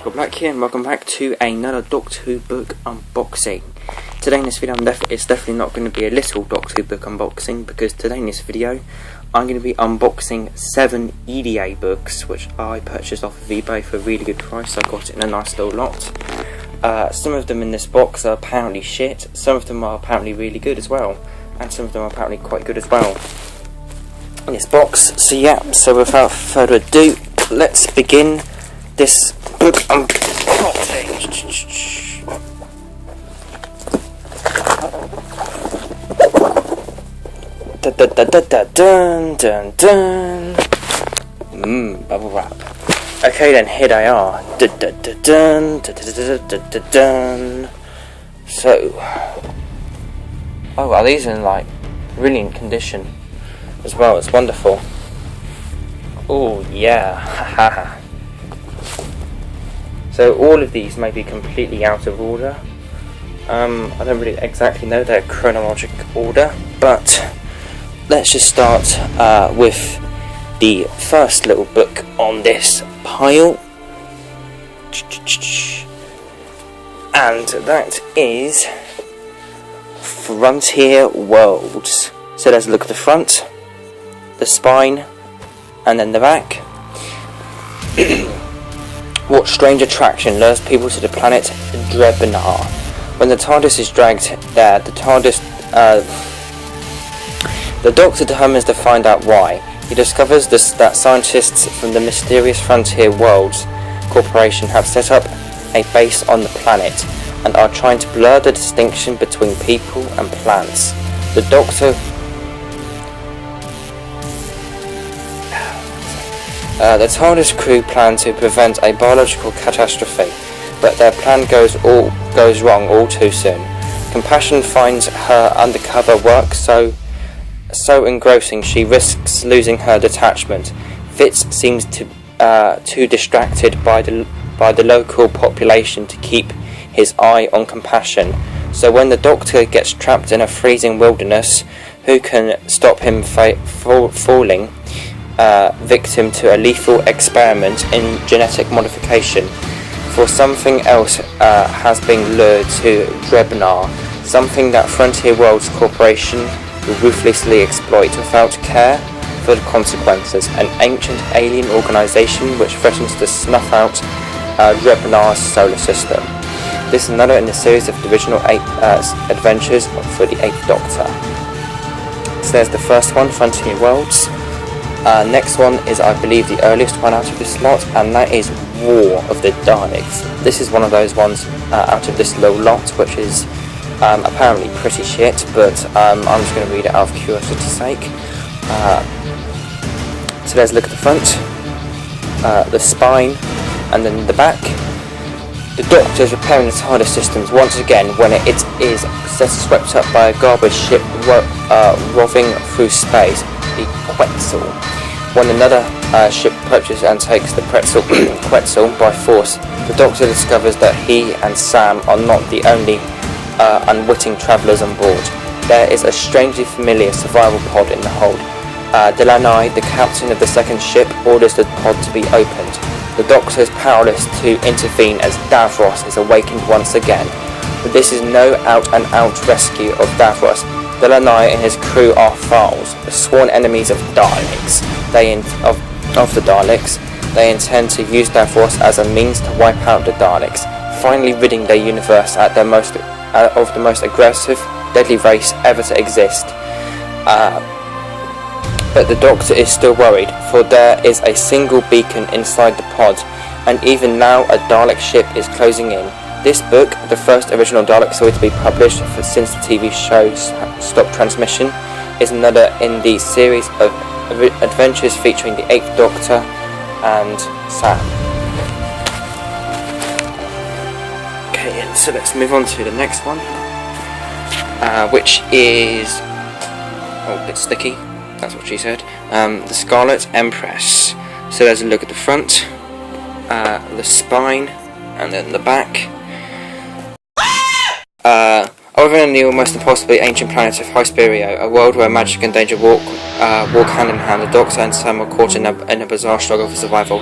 Magical Black here, and welcome back to another Doctor Who book unboxing. Today in this video it's definitely not going to be a little Doctor Who book unboxing, because today in this video I'm going to be unboxing 7 EDA books which I purchased off of eBay for a really good price. I got it in a nice little lot. Some of them in this box are apparently shit, some of them are apparently really good as well, and some of them are apparently quite good as well in this box. So without further ado, let's begin this book unboxing. Bubble wrap. Okay then, here they are. So, oh wow, these are in like brilliant condition as well. It's wonderful. Oh yeah, haha. So all of these may be completely out of order. I don't really exactly know their chronologic order, but let's just start with the first little book on this pile, and that is Frontier Worlds. So let's look at the front, the spine, and then the back. What strange attraction lures people to the planet Drebnar? When the TARDIS is dragged there, the Doctor determines to find out why. He discovers that scientists from the mysterious Frontier Worlds Corporation have set up a base on the planet and are trying to blur the distinction between people and plants. The Doctor the TARDIS crew plan to prevent a biological catastrophe, but their plan goes wrong all too soon. Compassion finds her undercover work so engrossing she risks losing her detachment. Fitz seems too distracted by the local population to keep his eye on Compassion. So when the Doctor gets trapped in a freezing wilderness, who can stop him falling victim to a lethal experiment in genetic modification? For something else has been lured to Drebnar, something that Frontier Worlds Corporation will ruthlessly exploit without care for the consequences. An ancient alien organization which threatens to snuff out Drebnar's solar system. This is another in the series of the original 8 adventures for the 8th Doctor. So there's the first one, Frontier Worlds. Next one is, I believe, the earliest one out of this lot, and that is War of the Daleks. This is one of those ones out of this little lot which is apparently pretty shit, but I'm just going to read it out of curiosity's sake. So let's look at the front, the spine, and then the back. The Doctor is repairing the TARDIS systems once again when it is swept up by a garbage ship roving through space, the Quetzal. When another ship approaches and takes the Quetzal by force, the Doctor discovers that he and Sam are not the only unwitting travellers on board. There is a strangely familiar survival pod in the hold. Delaney, the captain of the second ship, orders the pod to be opened. The Doctor is powerless to intervene as Davros is awakened once again. But this is no out-and-out rescue of Davros. Delaney and his crew are Thals, the sworn enemies of Daleks. Of the Daleks, they intend to use Davros as a means to wipe out the Daleks, finally ridding their universe of the most aggressive, deadly race ever to exist. But the Doctor is still worried, for there is a single beacon inside the pod, and even now a Dalek ship is closing in. This book, the first original Dalek story to be published since the TV show stopped transmission, is another in the series of adventures featuring the 8th Doctor and Sam. Okay, so let's move on to the next one, which is, oh, a bit sticky, that's what she said, the Scarlet Empress. So there's a look at the front, the spine, and then the back. Over in the almost impossibly ancient planet of Hesperia, a world where magic and danger walk hand in hand, the Doctor and Sam are caught in a bizarre struggle for survival.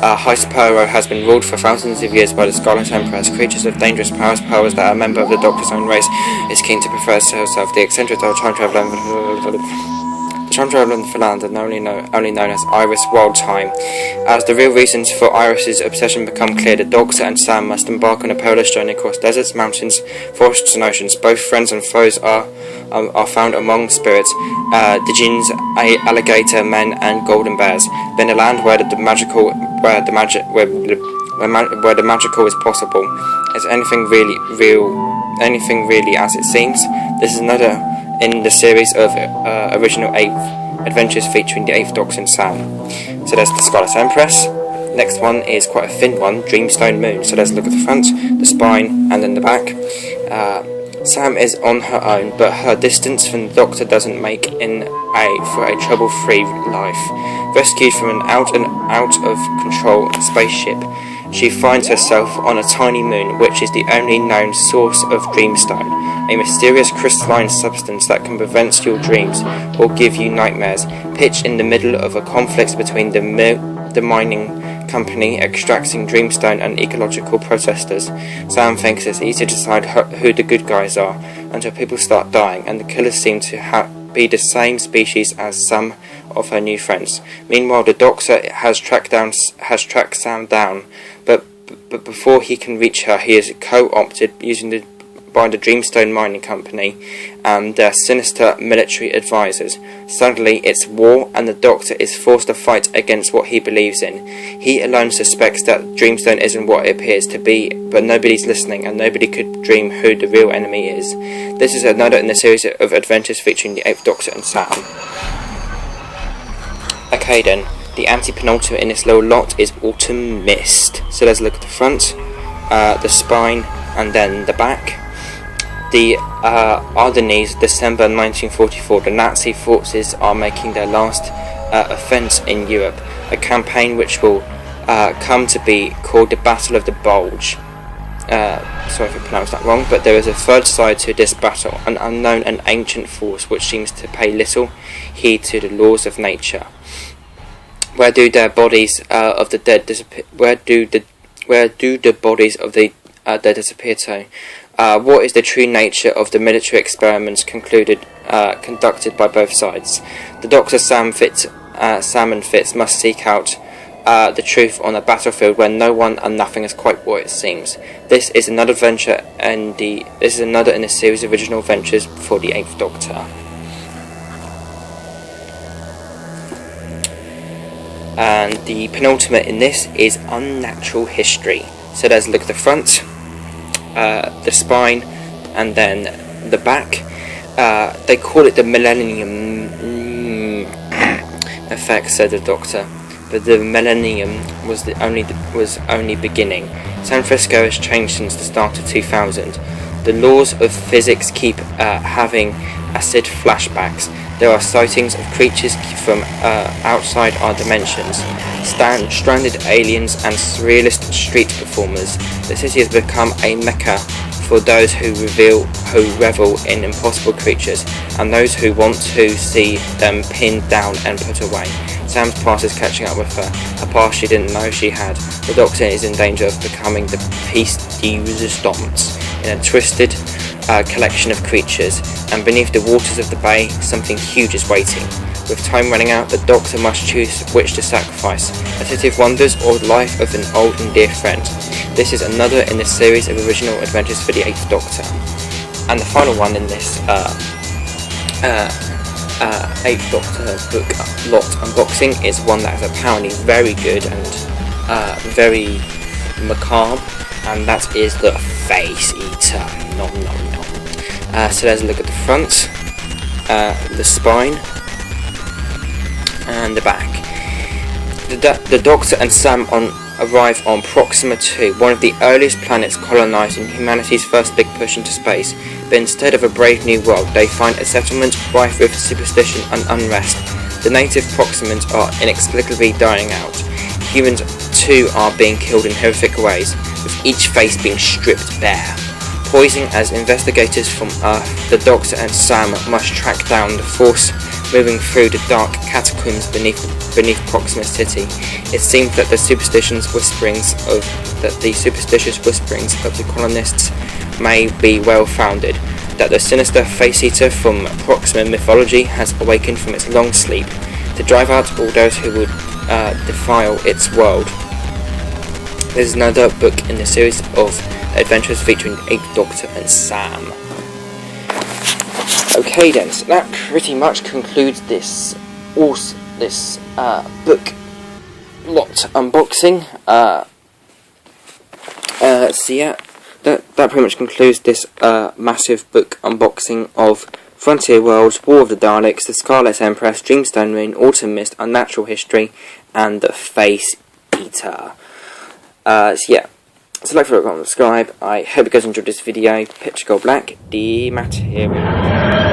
Hyspero has been ruled for thousands of years by the Scarlet Empress. Creatures of dangerous powers that are a member of the Doctor's own race is keen to prefer herself. The eccentric time traveler in Finland are only known as Iris Wild Time. As the real reasons for Iris's obsession become clear, the Doctor and Sam must embark on a perilous journey across deserts, mountains, forests and oceans. Both friends and foes are found among spirits, djinns, alligator men and golden bears. Then a land where the magical is possible. Is anything really as it seems? This is another in the series of original 8th adventures featuring the 8th Doctor and Sam. So there's the Scarlet Empress. Next one is quite a thin one, Dreamstone Moon. So let's look at the front, the spine, and then the back. Sam is on her own, but her distance from the Doctor doesn't make for a trouble-free life. Rescued from an out of control spaceship, she finds herself on a tiny moon, which is the only known source of Dreamstone, a mysterious crystalline substance that can prevent your dreams or give you nightmares. Pitched in the middle of a conflict between the mining company extracting Dreamstone and ecological protesters, Sam thinks it's easy to decide who the good guys are until people start dying, and the killers seem to be the same species as some of her new friends. Meanwhile, the Doctor has tracked Sam down, but before he can reach her, he is co-opted by the Dreamstone Mining Company and their sinister military advisors. Suddenly, it's war, and the Doctor is forced to fight against what he believes in. He alone suspects that Dreamstone isn't what it appears to be, but nobody's listening, and nobody could dream who the real enemy is. This is another in the series of adventures featuring the 8th Doctor and Sam. Okay then, the anti-penultimate in this little lot is Autumn Mist. So let's look at the front, the spine, and then the back. The Ardennes, December 1944, the Nazi forces are making their last offence in Europe, a campaign which will come to be called the Battle of the Bulge. Sorry if I pronounced that wrong, but there is a third side to this battle, an unknown and ancient force which seems to pay little heed to the laws of nature. Where do the bodies of the dead disappear? Where do the bodies of the dead disappear to? What is the true nature of the military experiments conducted by both sides? The Doctor, Sam and Fitz must seek out the truth on a battlefield where no one and nothing is quite what it seems. This is another adventure, and this is another in a series of original adventures for the 8th Doctor. And the penultimate in this is Unnatural History. So let's look at the front, the spine, and then the back. They call it the Millennium effect, said the Doctor, but the Millennium was only beginning. San Francisco has changed since the start of 2000. The laws of physics keep having acid flashbacks. There are sightings of creatures from outside our dimensions, stranded aliens and surrealist street performers. The city has become a mecca for those who revel in impossible creatures, and those who want to see them pinned down and put away. Sam's past is catching up with her, a past she didn't know she had. The Doctor is in danger of becoming the piece de resistance in a twisted collection of creatures, and beneath the waters of the bay, something huge is waiting. With time running out, the Doctor must choose which to sacrifice, a city of wonders or the life of an old and dear friend. This is another in the series of original adventures for the 8th Doctor. And the final one in this 8th Doctor book lot unboxing is one that is apparently very good and very macabre, and that is the Face Eater. Nom nom nom. So let's look at the front, the spine, and the back. The Doctor and Sam arrive on Proxima 2, one of the earliest planets colonised in humanity's first big push into space. But instead of a brave new world, they find a settlement rife with superstition and unrest. The native Proximans are inexplicably dying out. Humans too are being killed in horrific ways, with each face being stripped bare. Poising as investigators from Earth, the Doctor and Sam must track down the force moving through the dark catacombs beneath beneath Proxima City. It seemed that the superstitious whisperings of the colonists may be well founded, that the sinister face-eater from Proxima mythology has awakened from its long sleep to drive out all those who would defile its world. There's another book in the series of adventures featuring 8th Doctor and Sam. Okay then, so that pretty much concludes this book lot unboxing. So yeah, that pretty much concludes this massive book unboxing of Frontier Worlds, War of the Daleks, The Scarlet Empress, Dreamstone Moon, Autumn Mist, Unnatural History, and The Face Eater. So yeah, so like, follow, comment, subscribe. I hope you guys enjoyed this video. Picture Gold Black, the material.